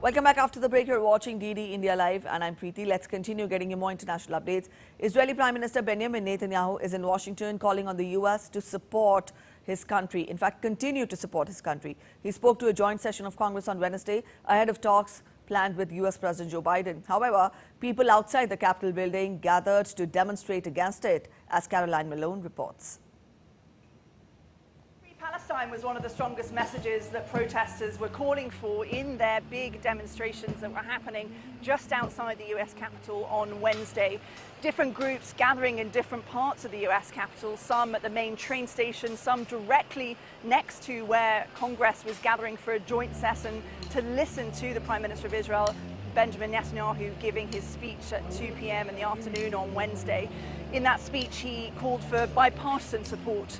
Welcome back after the break. You're watching DD India Live and I'm Preeti. Let's continue getting you more international updates. Israeli Prime Minister Benjamin Netanyahu is in Washington calling on the US to support his country. In fact, continue to support his country. He spoke to a joint session of Congress on Wednesday ahead of talks planned with US President Joe Biden. However, people outside the Capitol building gathered to demonstrate against it, as Caroline Malone reports. Palestine was one of the strongest messages that protesters were calling for in their big demonstrations that were happening just outside the US Capitol on Wednesday. Different groups gathering in different parts of the US Capitol, some at the main train station, some directly next to where Congress was gathering for a joint session to listen to the Prime Minister of Israel, Benjamin Netanyahu, giving his speech at 2 p.m. in the afternoon on Wednesday. In that speech, he called for bipartisan support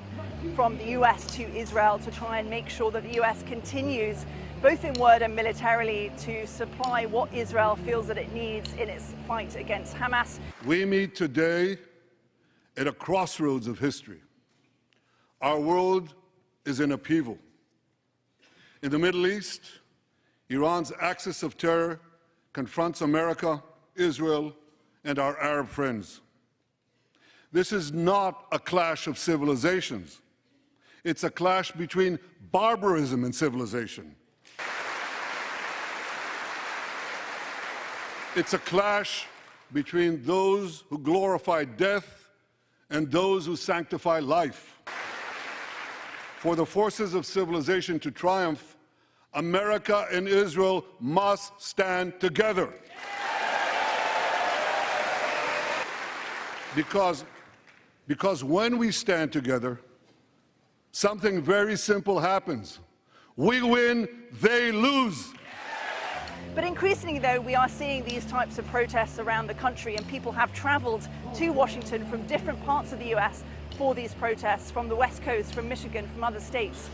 from the US to Israel to try and make sure that the US continues, both in word and militarily, to supply what Israel feels that it needs in its fight against Hamas. We meet today at a crossroads of history. Our world is in upheaval. In the Middle East, Iran's axis of terror confronts America, Israel, and our Arab friends. This is not a clash of civilizations. It's a clash between barbarism and civilization. It's a clash between those who glorify death and those who sanctify life. For the forces of civilization to triumph, America and Israel must stand together. Because when we stand together, something very simple happens. We win, they lose. But increasingly, though, we are seeing these types of protests around the country, and people have traveled to Washington from different parts of the US for these protests, from the West Coast, from Michigan, from other states.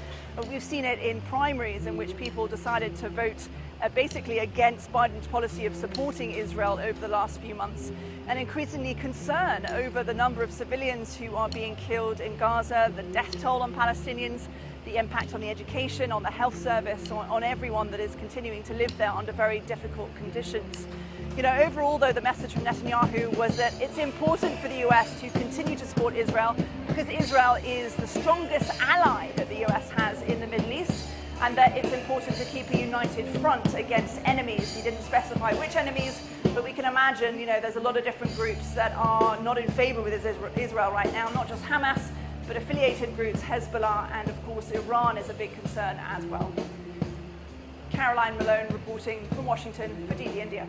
We've seen it in primaries in which people decided to vote basically against Biden's policy of supporting Israel over the last few months, and increasingly concern over the number of civilians who are being killed in Gaza, the death toll on Palestinians, the impact on the education, on the health service, on everyone that is continuing to live there under very difficult conditions. You know, overall, though, the message from Netanyahu was that it's important for the US to continue to support Israel because Israel is the strongest ally that the US has in the Middle East, and that it's important to keep a united front against enemies. He didn't specify which enemies, but we can imagine, you know, there's a lot of different groups that are not in favor with Israel right now, not just Hamas, but affiliated groups, Hezbollah, and of course Iran is a big concern as well. Caroline Malone reporting from Washington for DD India.